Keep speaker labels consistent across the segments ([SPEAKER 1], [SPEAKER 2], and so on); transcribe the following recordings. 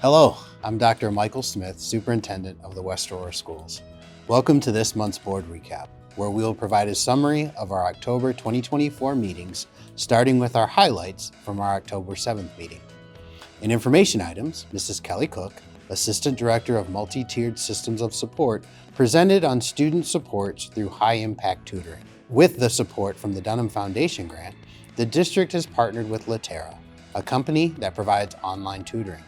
[SPEAKER 1] Hello, I'm Dr. Michael Smith, Superintendent of the West Aurora Schools. Welcome to this month's board recap, where we will provide a summary of our October 2024 meetings, starting with our highlights from our October 7th meeting. In information items, Mrs. Kelly Cook, Assistant Director of Multi-Tiered Systems of Support, presented on student supports through high-impact tutoring. With the support from the Dunham Foundation grant, the district has partnered with Latera, a company that provides online tutoring.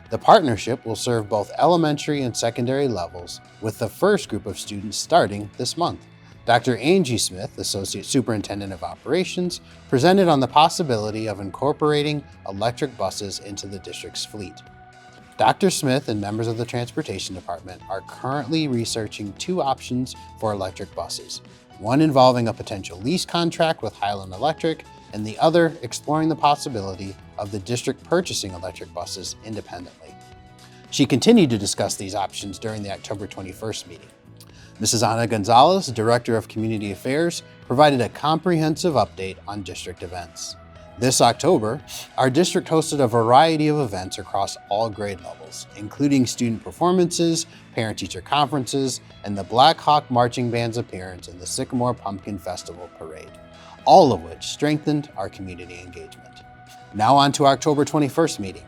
[SPEAKER 1] The partnership will serve both elementary and secondary levels, with the first group of students starting this month. Dr. Angie Smith, Associate Superintendent of Operations, presented on the possibility of incorporating electric buses into the district's fleet. Dr. Smith and members of the Transportation Department are currently researching two options for electric buses, one involving a potential lease contract with Highland Electric, and the other exploring the possibility of the district purchasing electric buses independently. She continued to discuss these options during the October 21st meeting. Mrs. Ana Gonzalez, Director of Community Affairs, provided a comprehensive update on district events. This October, our district hosted a variety of events across all grade levels, including student performances, parent-teacher conferences, and the Black Hawk Marching Band's appearance in the Sycamore Pumpkin Festival Parade, all of which strengthened our community engagement. Now on to our October 21st meeting.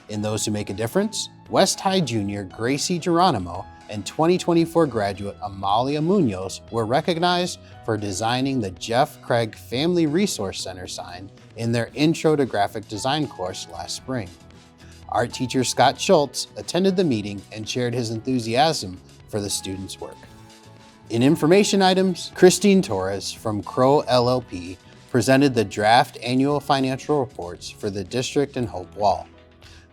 [SPEAKER 1] In Those Who Make a Difference, West High Junior Gracie Geronimo and 2024 graduate Amalia Munoz were recognized for designing the Jeff Craig Family Resource Center sign in their Intro to Graphic Design course last spring. Art teacher Scott Schultz attended the meeting and shared his enthusiasm for the students' work. In information items, Christine Torres from Crow LLP presented the draft annual financial reports for the district and Hope Wall.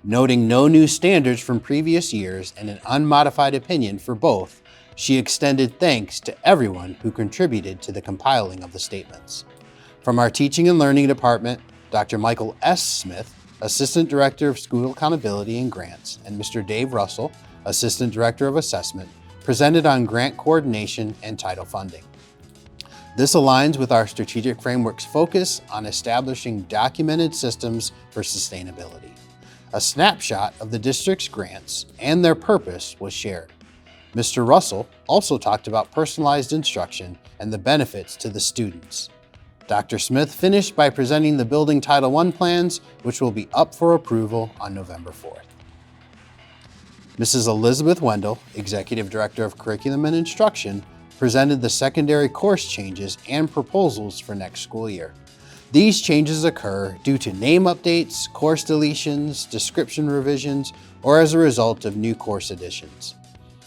[SPEAKER 1] Noting no new standards from previous years and an unmodified opinion for both, she extended thanks to everyone who contributed to the compiling of the statements. From our Teaching and Learning Department, Dr. Michael S. Smith, Assistant Director of School Accountability and Grants, and Mr. Dave Russell, Assistant Director of Assessment, presented on grant coordination and title funding. This aligns with our strategic framework's focus on establishing documented systems for sustainability. A snapshot of the district's grants and their purpose was shared. Mr. Russell also talked about personalized instruction and the benefits to the students. Dr. Smith finished by presenting the Building Title I plans, which will be up for approval on November 4th. Mrs. Elizabeth Wendell, Executive Director of Curriculum and Instruction, presented the secondary course changes and proposals for next school year. These changes occur due to name updates, course deletions, description revisions, or as a result of new course additions.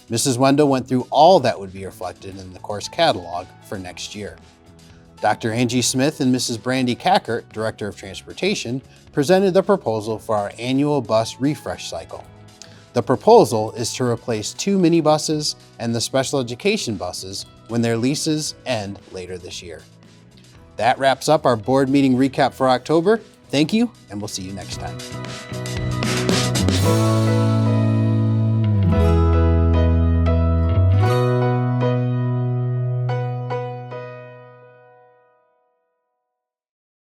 [SPEAKER 1] Mrs. Wendell went through all that would be reflected in the course catalog for next year. Dr. Angie Smith and Mrs. Brandy Cackert, Director of Transportation, presented the proposal for our annual bus refresh cycle. The proposal is to replace 2 minibuses and the special education buses when their leases end later this year. That wraps up our board meeting recap for October. Thank you, and we'll see you next time.